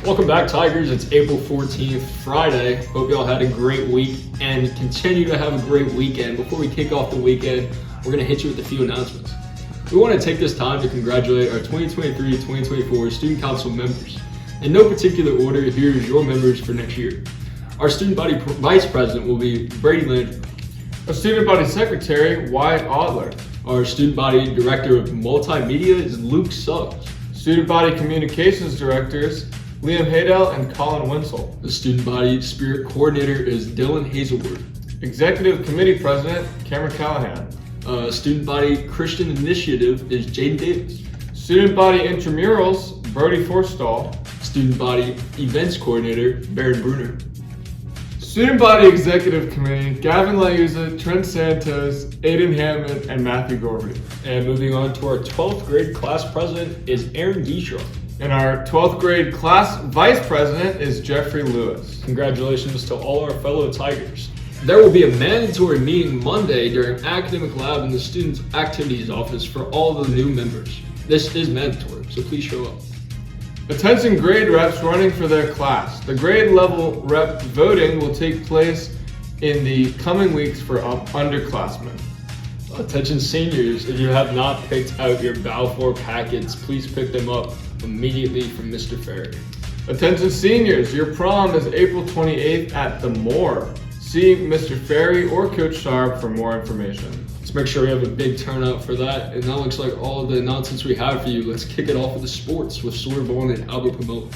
Welcome back, Tigers. It's April 14th, Friday. Hope y'all had a great week and continue to have a great weekend. Before we kick off the weekend, we're going to hit you with a few announcements. We want to take this time to congratulate our 2023-2024 Student Council members. In no particular order, here's your members for next year. Our Student Body Vice President will be Brady Landry. Our Student Body Secretary, Wyatt Adler. Our Student Body Director of Multimedia is Luke Suggs. Student Body Communications Directors, Liam Haydell and Colin Winsel. The Student Body Spirit Coordinator is Dylan Hazelwood. Executive Committee President, Cameron Callahan. Student Body Christian Initiative is Jaden Davis. Student Body Intramurals, Brody Forstall. Student Body Events Coordinator, Baron Bruner. Student Body Executive Committee, Gavin Layuza, Trent Santos, Aiden Hammond, and Matthew Gorby. And moving on to our 12th grade class president is Aaron Geeshaw. And our 12th grade class vice president is Jeffrey Lewis. Congratulations to all our fellow Tigers. There will be a mandatory meeting Monday during Academic Lab in the Student Activities Office for all the new members. This is mandatory, so please show up. Attention grade reps running for their class. The grade level rep voting will take place in the coming weeks for underclassmen. Attention seniors, if you have not picked out your Balfour packets, please pick them up immediately from Mr. Ferry. Attention seniors, your prom is April 28th at the Moore. See Mr. Ferry or Coach Sharp for more information. Let's make sure we have a big turnout for that. And that looks like all the announcements we have for you. Let's kick it off with the sports with Sawyer Vaughn and Albert Pomona.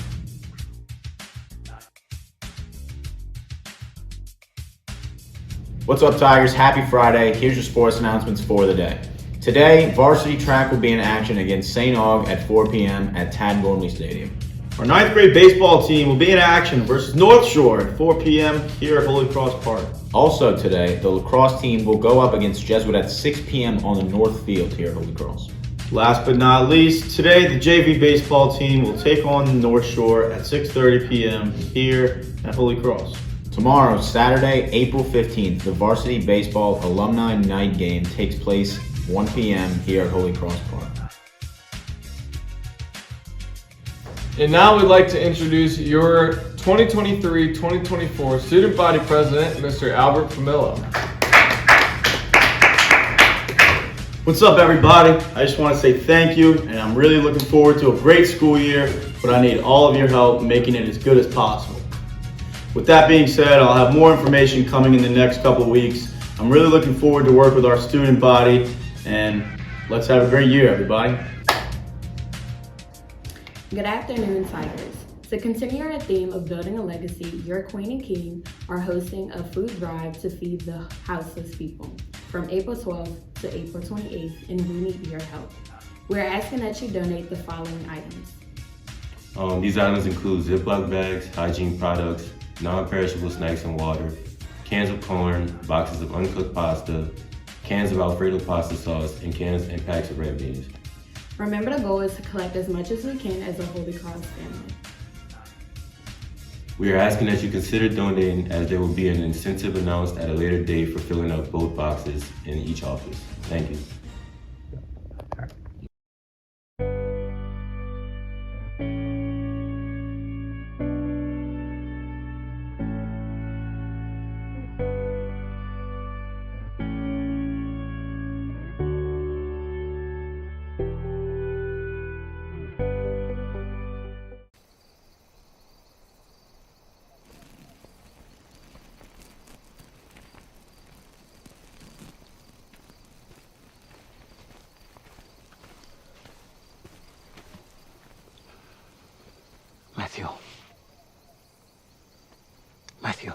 What's up, Tigers? Happy Friday. Here's your sports announcements for the day. Today, varsity track will be in action against St. Aug at 4 p.m. at Tad Gormley Stadium. Our 9th grade baseball team will be in action versus North Shore at 4 p.m. here at Holy Cross Park. Also today, the lacrosse team will go up against Jesuit at 6 p.m. on the North Field here at Holy Cross. Last but not least, today the JV baseball team will take on the North Shore at 6:30 p.m. here at Holy Cross. Tomorrow, Saturday, April 15th, the varsity baseball alumni night game takes place 1 p.m. here at Holy Cross Park. And now we'd like to introduce your 2023-2024 Student Body President, Mr. Albert Pomona. What's up, everybody? I just want to say thank you, and I'm really looking forward to a great school year, but I need all of your help making it as good as possible. With that being said, I'll have more information coming in the next couple of weeks. I'm really looking forward to work with our student body, and let's have a great year, everybody. Good afternoon, Tigers. To continue our theme of building a legacy, your Queen and King are hosting a food drive to feed the houseless people from April 12th to April 28th, and we need your help. We're asking that you donate the following items. These items include Ziploc bags, hygiene products, non-perishable snacks and water, cans of corn, boxes of uncooked pasta, cans of Alfredo pasta sauce, and cans and packs of red beans. Remember, the goal is to collect as much as we can as a Holy Cross family. We are asking that you consider donating, as there will be an incentive announced at a later date for filling up both boxes in each office. Thank you. Matthew.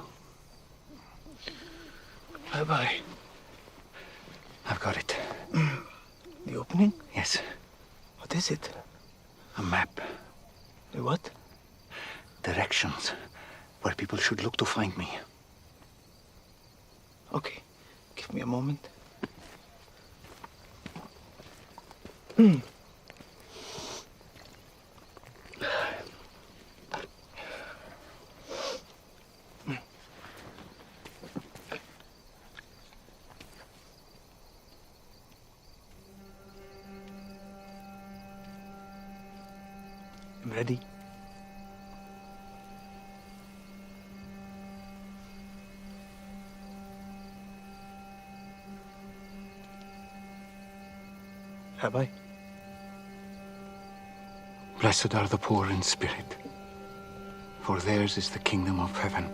Bye-bye. I've got it. The opening? Yes. What is it? A map. A what? Directions. Where people should look to find me. Okay. Give me a moment. I'm ready. Have I? Blessed are the poor in spirit, for theirs is the kingdom of heaven.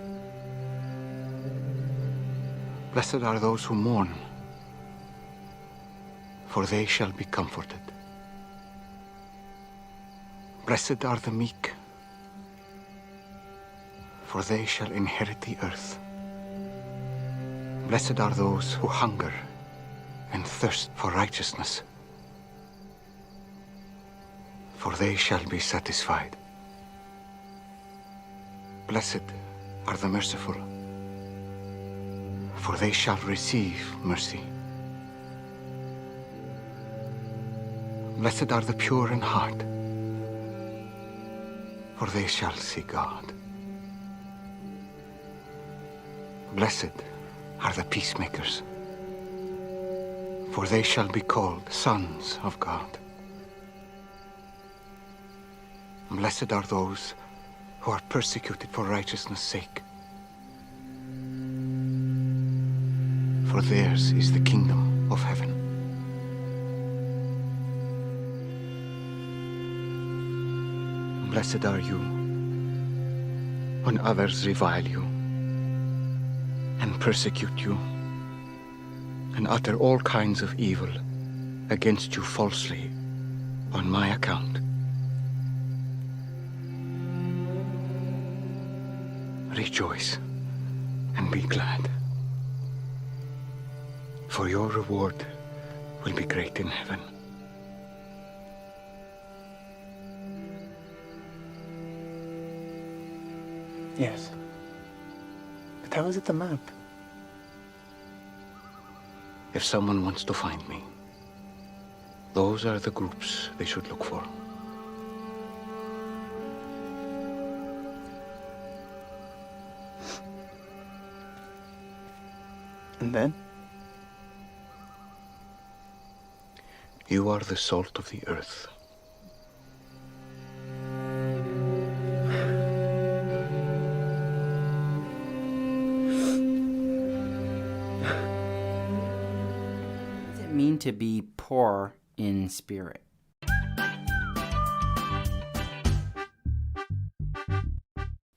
Blessed are those who mourn, for they shall be comforted. Blessed are the meek, for they shall inherit the earth. Blessed are those who hunger and thirst for righteousness, for they shall be satisfied. Blessed are the merciful, for they shall receive mercy. Blessed are the pure in heart, for they shall see God. Blessed are the peacemakers, for they shall be called sons of God. Blessed are those who are persecuted for righteousness' sake, for theirs is the kingdom of heaven. Blessed are you when others revile you and persecute you and utter all kinds of evil against you falsely on my account. Rejoice and be glad, for your reward will be great in heaven. Yes, but how is it the map? If someone wants to find me, those are the groups they should look for. And then? You are the salt of the earth. What does it mean to be poor in spirit?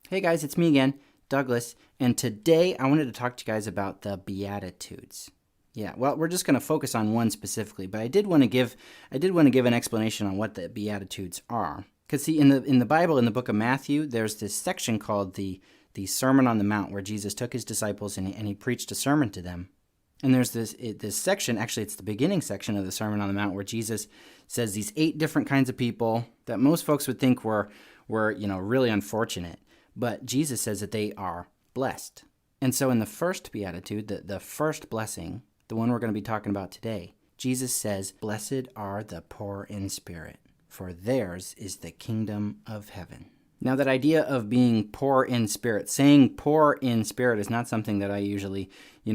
Hey guys, it's me again, Douglas, and today I wanted to talk to you guys about the Beatitudes. Yeah, well, we're just going to focus on one specifically, but I did want to give an explanation on what the Beatitudes are. Because see, in the Bible, in the book of Matthew, there's this section called the Sermon on the Mount, where Jesus took his disciples and he preached a sermon to them. And there's this section, actually it's the beginning section of the Sermon on the Mount, where Jesus says these 8 different kinds of people that most folks would think were really unfortunate. But Jesus says that they are blessed. And so in the first beatitude, the first blessing, the one we're going to be talking about today, Jesus says, "Blessed are the poor in spirit, for theirs is the kingdom of heaven." Now that idea of being poor in spirit, saying poor in spirit is not something that I usually,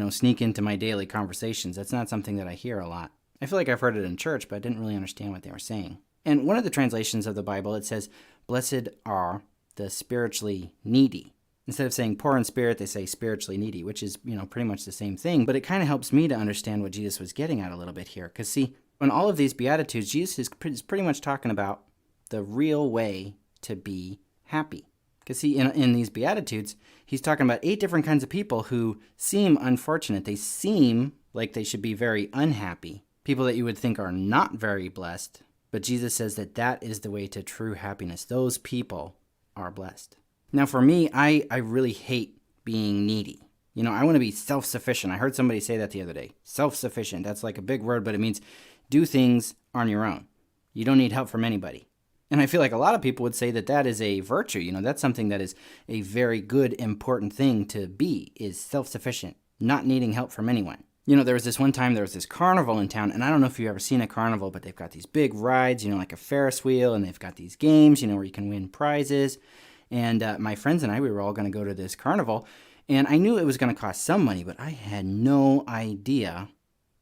sneak into my daily conversations. That's not something that I hear a lot. I feel like I've heard it in church, but I didn't really understand what they were saying. And one of the translations of the Bible, it says, "Blessed are the spiritually needy." Instead of saying poor in spirit, they say spiritually needy, which is, pretty much the same thing. But it kind of helps me to understand what Jesus was getting at a little bit here. Because see, in all of these Beatitudes, Jesus is pretty much talking about the real way to be happy. Because see, in these Beatitudes, he's talking about 8 different kinds of people who seem unfortunate. They seem like they should be very unhappy. People that you would think are not very blessed. But Jesus says that is the way to true happiness. Those people are blessed. Now for me, I really hate being needy. I want to be self-sufficient. I heard somebody say that the other day. Self-sufficient. That's like a big word, but it means do things on your own. You don't need help from anybody. And I feel like a lot of people would say that is a virtue. That's something that is a very good, important thing to be, is self-sufficient, not needing help from anyone. There was this one time, there was this carnival in town, and I don't know if you've ever seen a carnival, but they've got these big rides, like a Ferris wheel, and they've got these games, where you can win prizes. And my friends and I, we were all going to go to this carnival, and I knew it was going to cost some money, but I had no idea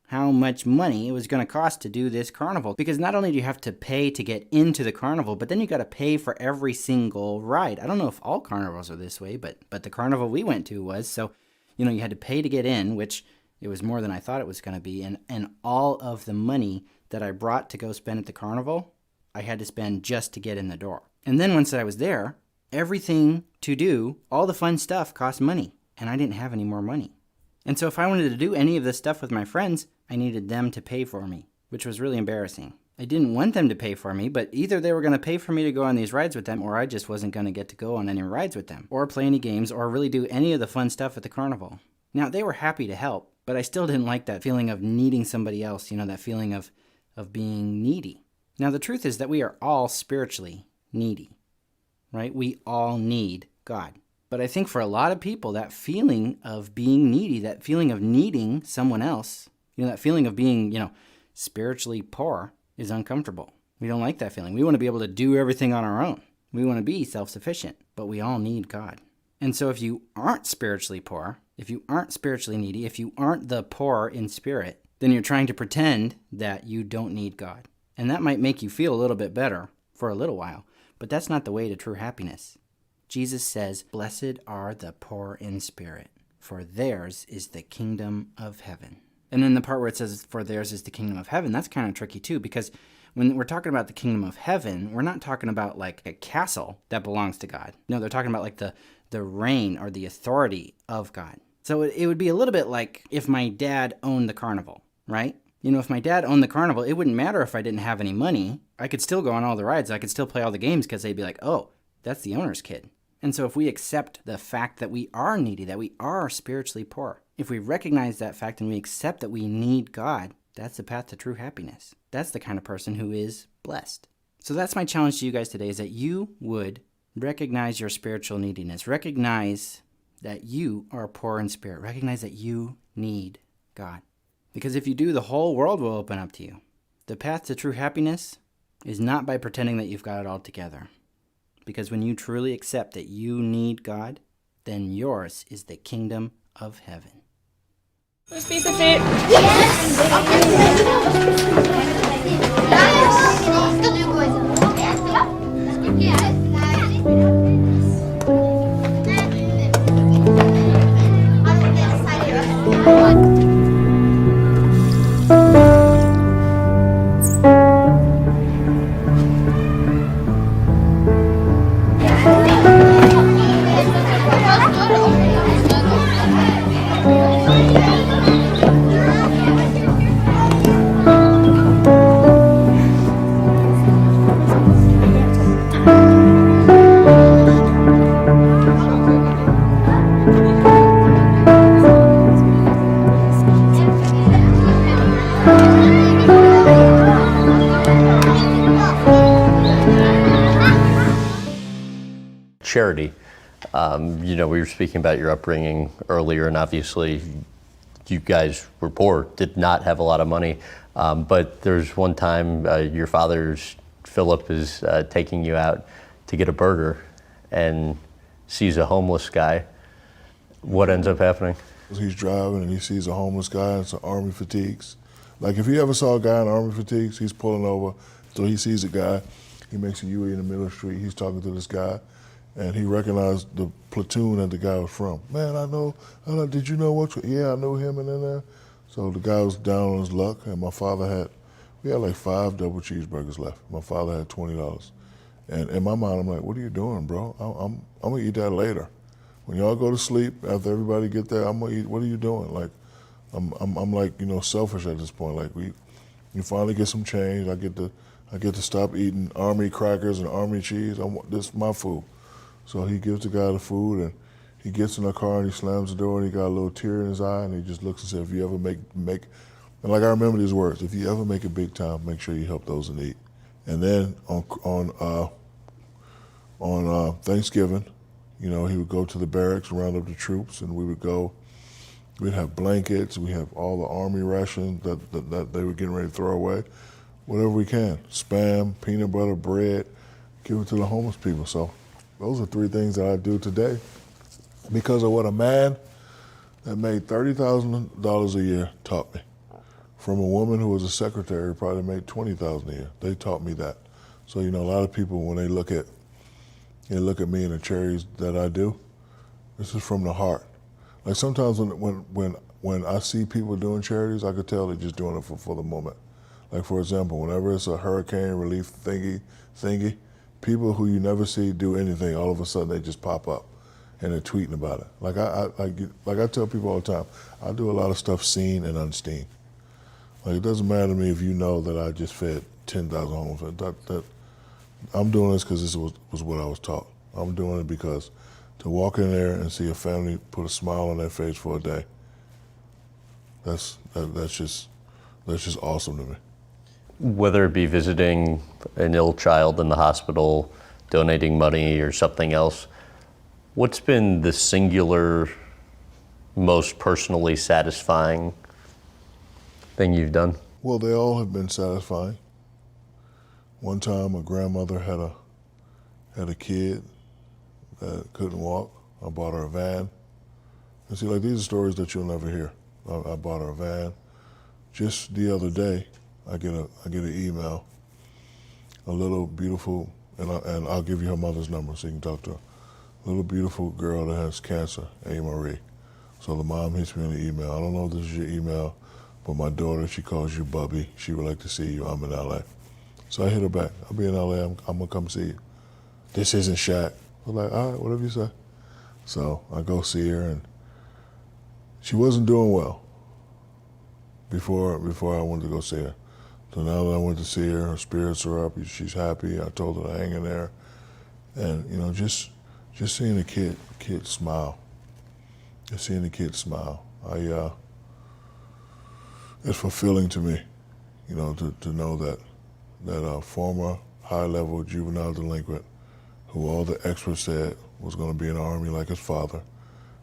how much money it was going to cost to do this carnival. Because not only do you have to pay to get into the carnival, but then you got to pay for every single ride. I don't know if all carnivals are this way, but the carnival we went to was. So, you had to pay to get in, which it was more than I thought it was going to be. And all of the money that I brought to go spend at the carnival, I had to spend just to get in the door. And then once I was there, everything to do, all the fun stuff cost money, and I didn't have any more money. And so if I wanted to do any of this stuff with my friends, I needed them to pay for me, which was really embarrassing. I didn't want them to pay for me, but either they were going to pay for me to go on these rides with them, or I just wasn't going to get to go on any rides with them, or play any games, or really do any of the fun stuff at the carnival. Now, they were happy to help, but I still didn't like that feeling of needing somebody else, that feeling of being needy. Now, the truth is that we are all spiritually needy, right? We all need God. But I think for a lot of people, that feeling of being needy, that feeling of needing someone else, that feeling of being, spiritually poor is uncomfortable. We don't like that feeling. We want to be able to do everything on our own. We want to be self-sufficient, but we all need God. And so if you aren't spiritually poor, if you aren't spiritually needy, if you aren't the poor in spirit, then you're trying to pretend that you don't need God. And that might make you feel a little bit better for a little while, but that's not the way to true happiness. Jesus says, "Blessed are the poor in spirit, for theirs is the kingdom of heaven." And then the part where it says, "For theirs is the kingdom of heaven," that's kind of tricky too, because when we're talking about the kingdom of heaven, we're not talking about like a castle that belongs to God. No, they're talking about like the reign or the authority of God. So it would be a little bit like if my dad owned the carnival, right? If my dad owned the carnival, it wouldn't matter if I didn't have any money. I could still go on all the rides. I could still play all the games because they'd be like, "Oh, that's the owner's kid." And so if we accept the fact that we are needy, that we are spiritually poor, if we recognize that fact and we accept that we need God, that's the path to true happiness. That's the kind of person who is blessed. So that's my challenge to you guys today, is that you would recognize your spiritual neediness. Recognize that you are poor in spirit. Recognize that you need God. Because if you do, the whole world will open up to you. The path to true happiness is not by pretending that you've got it all together. Because when you truly accept that you need God, then yours is the kingdom of heaven. First piece of it. Charity. We were speaking about your upbringing earlier, and obviously you guys were poor, did not have a lot of money. But there's one time your father's, Philip, is taking you out to get a burger and sees a homeless guy. What ends up happening? He's driving and he sees a homeless guy in some army fatigues. Like if you ever saw a guy in army fatigues, he's pulling over, so he sees a guy, he makes a U-turn in the middle of the street, he's talking to this guy, and he recognized the platoon that the guy was from. Man, I know, did you know what? Yeah, I knew him and then there. So the guy was down on his luck, and we had like 5 double cheeseburgers left. My father had $20. And in my mind, I'm like, what are you doing, bro? I'm gonna eat that later. When y'all go to sleep, after everybody get there, I'm gonna eat, what are you doing? Like, I'm like, selfish at this point. Like you finally get some change. I get to stop eating army crackers and army cheese. This is my food. So he gives the guy the food, and he gets in the car and he slams the door and he got a little tear in his eye, and he just looks and says, if you ever make, and like I remember these words, if you ever make it big time, make sure you help those in need. And then on Thanksgiving, he would go to the barracks, round up the troops, and we'd have blankets, we have all the army rations that they were getting ready to throw away, whatever we can, Spam, peanut butter, bread, give it to the homeless people. So those are 3 things that I do today because of what a man that made $30,000 a year taught me. From a woman who was a secretary who probably made $20,000 a year. They taught me that. So, a lot of people, when they look at me and the charities that I do, this is from the heart. Like sometimes when I see people doing charities, I could tell they're just doing it for the moment. Like for example, whenever it's a hurricane relief thingy, people who you never see do anything, all of a sudden they just pop up and they're tweeting about it. Like I tell people all the time, I do a lot of stuff seen and unseen. Like it doesn't matter to me if you know that I just fed 10,000 homeless. That I'm doing this because this was what I was taught. I'm doing it because to walk in there and see a family put a smile on their face for a day, that's just awesome to me. Whether it be visiting an ill child in the hospital, donating money, or something else, what's been the singular, most personally satisfying thing you've done? Well, they all have been satisfying. One time, a grandmother had a kid that couldn't walk. I bought her a van. And see, like, these are stories that you'll never hear. I bought her a van. Just the other day, I get an email, a little beautiful, and I'll give you her mother's number so you can talk to her. A little beautiful girl that has cancer, A. Marie. So the mom hits me in the email. I don't know if this is your email, but my daughter, she calls you Bubby. She would like to see you. I'm in LA. So I hit her back. I'll be in LA. I'm gonna come see you. This isn't Shaq. I'm like, all right, whatever you say. So I go see her, and she wasn't doing well before I went to go see her. So now that I went to see her, her spirits are up. She's happy. I told her to hang in there, and you know, just seeing the kid smile. Just seeing the kid smile. It's fulfilling to me, you know, to know that a former high-level juvenile delinquent, who all the experts said was going to be in the Army like his father,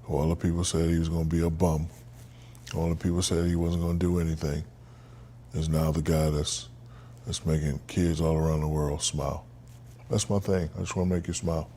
who all the people said he was going to be a bum, all the people said he wasn't going to do anything, is now the guy that's making kids all around the world smile. That's my thing. I just want to make you smile.